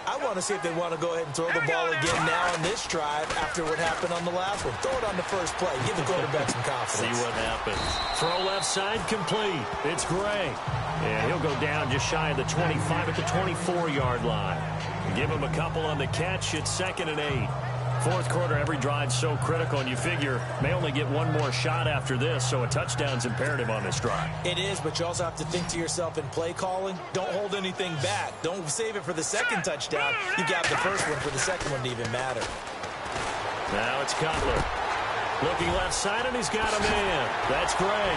[SPEAKER 2] I want to see if they want to go ahead and throw the ball again now on this drive after what happened on the last one. Throw it on the first play. Give the quarterback some confidence.
[SPEAKER 1] See what happens. Throw left side complete. It's Gray. And he'll go down just shy of the 25 at the 24-yard line. Give him a couple on the catch. It's 2nd and 8. Fourth quarter, every drive's so critical, and you figure may only get one more shot after this, so a touchdown's imperative on this drive.
[SPEAKER 2] It is, but you also have to think to yourself in play calling, don't hold anything back. Don't save it for the second touchdown. You got the first one for the second one to even matter.
[SPEAKER 1] Now it's Cutler. Looking left side, and he's got a man. That's Gray.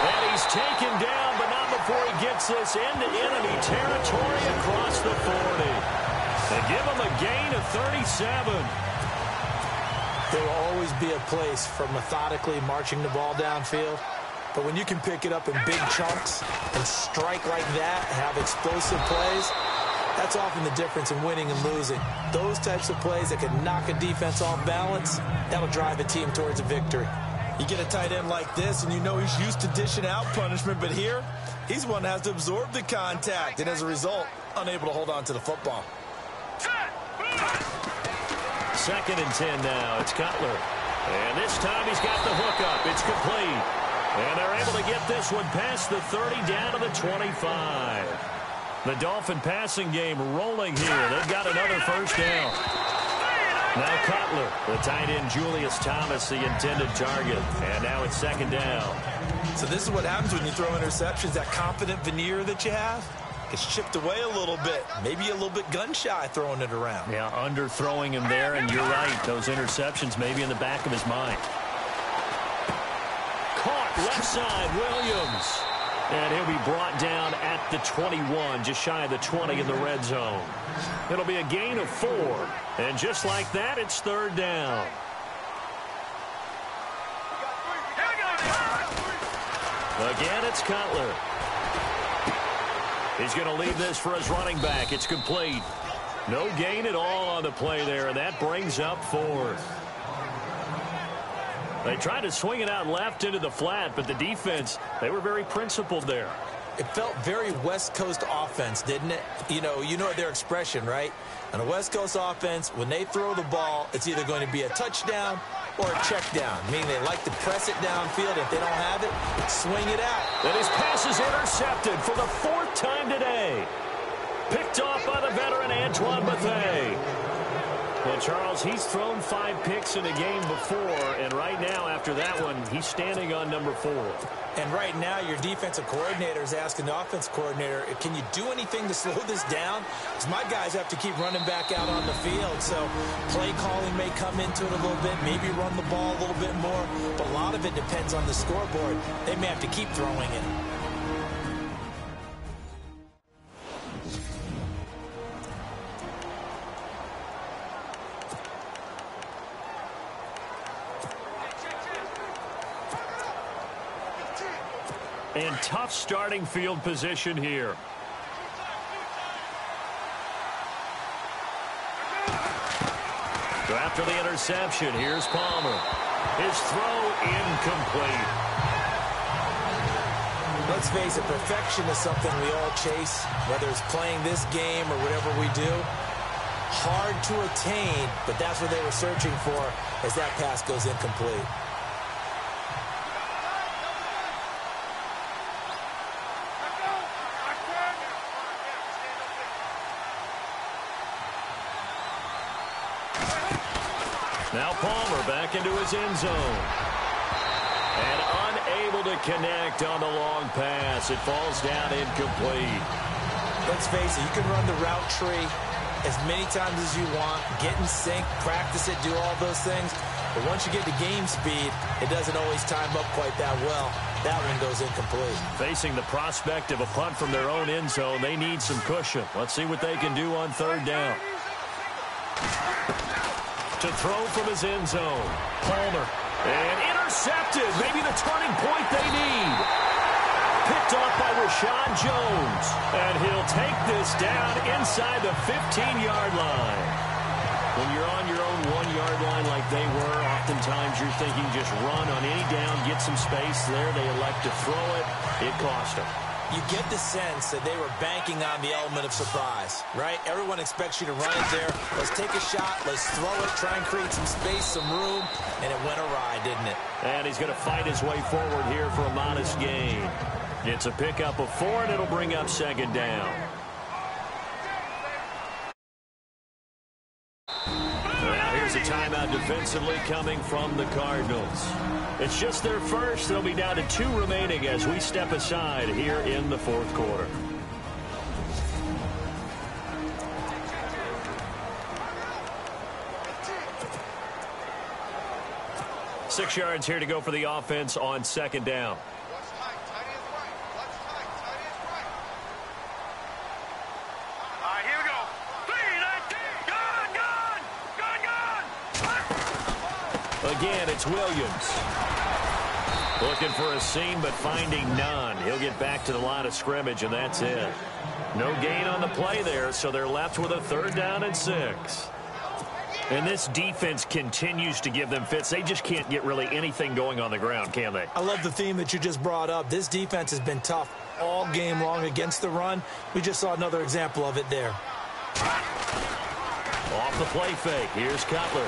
[SPEAKER 1] And he's taken down, but not before he gets this into enemy territory across the 40. They give him a gain of 37.
[SPEAKER 2] There will always be a place for methodically marching the ball downfield. But when you can pick it up in big chunks and strike like that, have explosive plays, that's often the difference in winning and losing. Those types of plays that can knock a defense off balance, that'll drive a team towards a victory. You get a tight end like this, and you know he's used to dishing out punishment, but here, he's one that has to absorb the contact, and as a result, unable to hold on to the football.
[SPEAKER 1] 2nd and 10 now. It's Cutler. And this time he's got the hook up. It's complete. And they're able to get this one past the 30 down to the 25. The Dolphin passing game rolling here. They've got another first down. Now Cutler, the tight end Julius Thomas, the intended target. And now it's 2nd down.
[SPEAKER 2] So this is what happens when you throw interceptions. That confident veneer that you have gets chipped away a little bit. Maybe a little bit gun-shy throwing it around.
[SPEAKER 1] Yeah, underthrowing him there, and you're right. Those interceptions may be in the back of his mind. Caught left side, Williams. And he'll be brought down at the 21, just shy of the 20 in the red zone. It'll be a gain of 4. And just like that, it's 3rd down. Again, it's Cutler. He's going to leave this for his running back. It's complete. No gain at all on the play there, and that brings up 4th. They tried to swing it out left into the flat, but the defense, they were very principled there.
[SPEAKER 2] It felt very West Coast offense, didn't it? You know their expression, right? On a West Coast offense, when they throw the ball, it's either going to be a touchdown or a check down, meaning they like to press it downfield. If they don't have it, swing it out.
[SPEAKER 1] And his pass is intercepted for the 4th time today. Picked off by the veteran Antoine Bethea. Well, Charles, he's thrown 5 picks in a game before, and right now, after that one, he's standing on number 4.
[SPEAKER 2] And right now, your defensive coordinator is asking the offense coordinator, can you do anything to slow this down? Because my guys have to keep running back out on the field. So play calling may come into it a little bit, maybe run the ball a little bit more. But a lot of it depends on the scoreboard. They may have to keep throwing it.
[SPEAKER 1] And tough starting field position here. So after the interception, here's Palmer. His throw incomplete.
[SPEAKER 2] Let's face it, perfection is something we all chase, whether it's playing this game or whatever we do. Hard to attain, but that's what they were searching for as that pass goes incomplete.
[SPEAKER 1] Now Palmer back into his end zone. And unable to connect on the long pass. It falls down incomplete.
[SPEAKER 2] Let's face it, you can run the route tree as many times as you want, get in sync, practice it, do all those things. But once you get to game speed, it doesn't always time up quite that well. That one goes incomplete.
[SPEAKER 1] Facing the prospect of a punt from their own end zone, they need some cushion. Let's see what they can do on third down. To throw from his end zone. Palmer. And intercepted. Maybe the turning point they need. Picked off by Rashad Jones. And he'll take this down inside the 15-yard line. When you're on your own 1-yard line like they were, oftentimes you're thinking just run on any down, get some space there. They elect to throw it. It cost them.
[SPEAKER 2] You get the sense that they were banking on the element of surprise, right? Everyone expects you to run it there. Let's take a shot. Let's throw it. Try and create some space, some room. And it went awry, didn't it?
[SPEAKER 1] And he's going to fight his way forward here for a modest gain. It's a pickup of 4, and it'll bring up second down. Now here's a timeout defensively coming from the Cardinals. It's just their first. They'll be down to 2 remaining as we step aside here in the fourth quarter. Six yards here to go for the offense on second down. Again, it's Williams. Looking for a seam, but finding none. He'll get back to the line of scrimmage, and that's it. No gain on the play there, so they're left with a 3rd down and 6. And this defense continues to give them fits. They just can't get really anything going on the ground, can they?
[SPEAKER 2] I love the theme that you just brought up. This defense has been tough all game long against the run. We just saw another example of it there.
[SPEAKER 1] Off the play fake. Here's Cutler.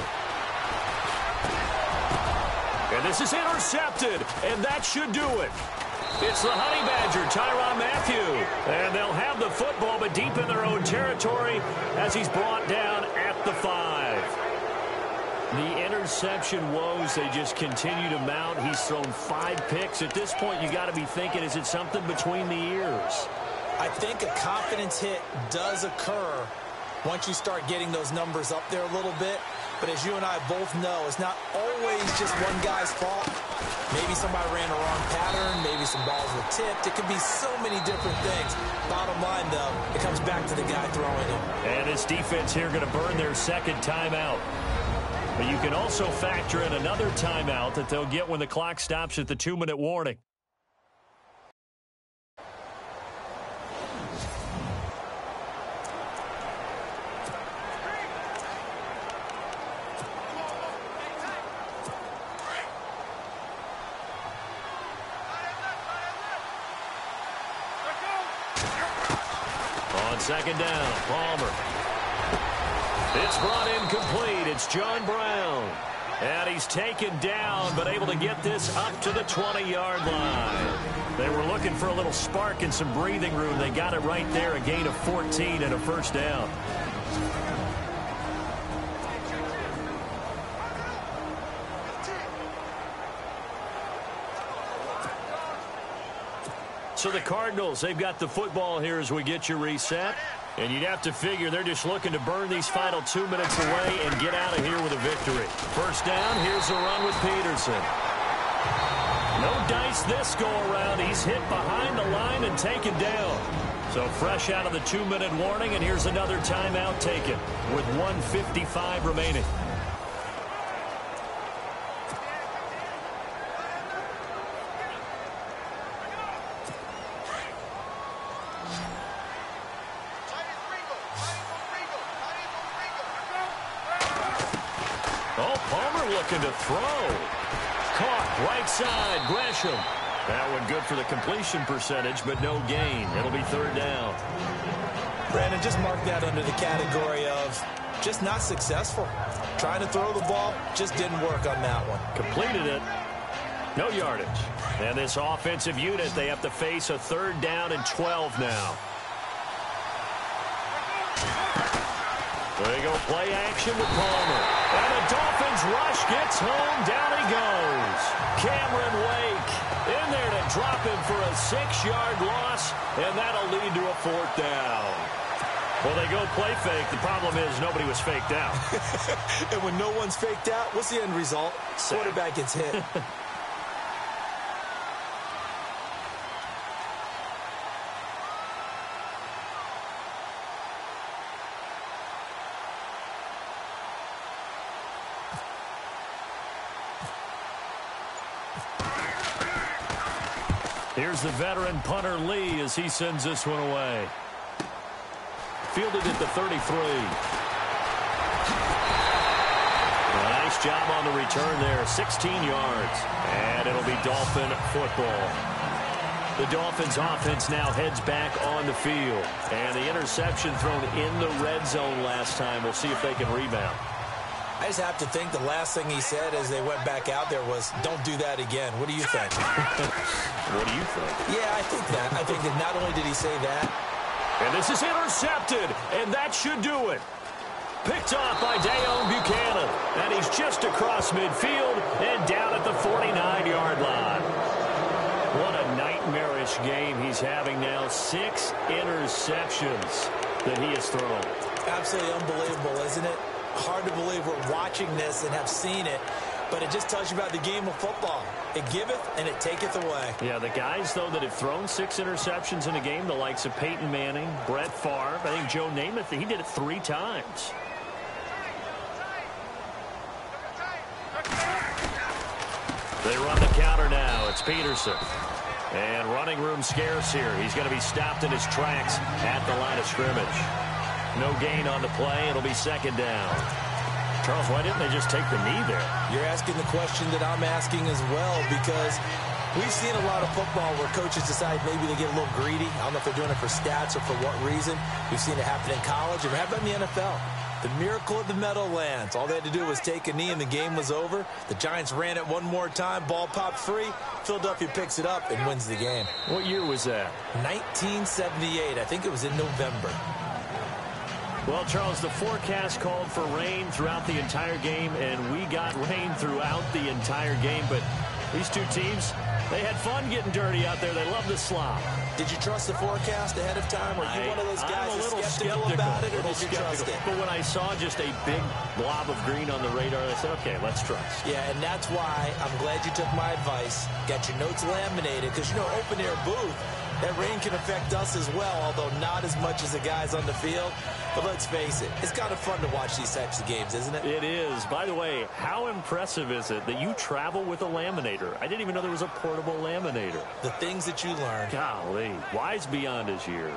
[SPEAKER 1] And this is intercepted, and that should do it. It's the Honey Badger, Tyrann Mathieu. And they'll have the football, but deep in their own territory as he's brought down at the 5. The interception woes, they just continue to mount. He's thrown 5 picks. At this point, you got to be thinking, is it something between the ears?
[SPEAKER 2] I think a confidence hit does occur once you start getting those numbers up there a little bit. But as you and I both know, it's not always just one guy's fault. Maybe somebody ran a wrong pattern. Maybe some balls were tipped. It could be so many different things. Bottom line, though, it comes back to the guy throwing them.
[SPEAKER 1] And this defense here going to burn their 2nd timeout. But you can also factor in another timeout that they'll get when the clock stops at the 2-minute warning. Second down, Palmer. It's brought in complete. It's John Brown. And he's taken down, but able to get this up to the 20-yard line. They were looking for a little spark and some breathing room. They got it right there, a gain of 14 and a 1st down. So the Cardinals, they've got the football here as we get you reset. And you'd have to figure they're just looking to burn these final 2 minutes away and get out of here with a victory. 1st down, here's a run with Peterson. No dice this go-around. He's hit behind the line and taken down. So fresh out of the 2-minute warning, and here's another timeout taken with 1:55 remaining. Looking to throw. Caught right side, Gresham. That one good for the completion percentage, but no gain. It'll be 3rd down.
[SPEAKER 2] Brandon, just mark that under the category of just not successful. Trying to throw the ball, just didn't work on that one.
[SPEAKER 1] Completed it. No yardage. And this offensive unit, they have to face a 3rd down and 12 now. There you go, play action with Palmer. And the Dolphins rush gets home. Down he goes. Cameron Wake in there to drop him for a 6-yard loss, and that'll lead to a 4th down. Well, they go play fake. The problem is nobody was faked out.
[SPEAKER 2] And when no one's faked out, what's the end result? Quarterback gets hit.
[SPEAKER 1] Here's the veteran punter Lee as he sends this one away. Fielded at the 33. A nice job on the return there. 16 yards. And it'll be Dolphin football. The Dolphins offense now heads back on the field. And the interception thrown in the red zone last time. We'll see if they can rebound.
[SPEAKER 2] I just have to think the last thing he said as they went back out there was, don't do that again. What do you think?
[SPEAKER 1] What do you think?
[SPEAKER 2] Yeah, I think that. I think that not only did he say that.
[SPEAKER 1] And this is intercepted. And that should do it. Picked off by Dayon Buchanan. And he's just across midfield and down at the 49-yard line. What a nightmarish game he's having now. 6 interceptions that he has thrown.
[SPEAKER 2] Absolutely unbelievable, isn't it? Hard to believe we're watching this and have seen it, but it just tells you about the game of football. It giveth and it taketh away.
[SPEAKER 1] Yeah, the guys, though, that have thrown 6 interceptions in a game, the likes of Peyton Manning, Brett Favre, I think Joe Namath, he did it 3 times. They run the counter now. It's Peterson. And running room scarce here. He's going to be stopped in his tracks at the line of scrimmage. No gain on the play. It'll be second down. Charles, why didn't they just take the knee there?
[SPEAKER 2] You're asking the question that I'm asking as well, because we've seen a lot of football where coaches decide maybe they get a little greedy. I don't know if they're doing it for stats or for what reason. We've seen it happen in college and happen in the NFL. The miracle of the Meadowlands. All they had to do was take a knee and the game was over. The Giants ran it one more time. Ball popped free. Philadelphia picks it up and wins the game.
[SPEAKER 1] What year was that?
[SPEAKER 2] 1978. I think it was in November.
[SPEAKER 1] Well, Charles, the forecast called for rain throughout the entire game, and we got rain throughout the entire game. But these two teams, they had fun getting dirty out there. They love the slop.
[SPEAKER 2] Did you trust the forecast ahead of time? Or are you one of those guys that's skeptical about it, or did you trust it?
[SPEAKER 1] But when I saw just a big blob of green on the radar, I said, okay, let's trust.
[SPEAKER 2] Yeah, and that's why I'm glad you took my advice. Got your notes laminated, because, you know, open-air booth, that rain can affect us as well, although not as much as the guys on the field. But let's face it, it's kind of fun to watch these types of games, isn't it?
[SPEAKER 1] It is. By the way, how impressive is it that you travel with a laminator? I didn't even know there was a portable laminator.
[SPEAKER 2] The things that you learn.
[SPEAKER 1] Golly, wise beyond his years.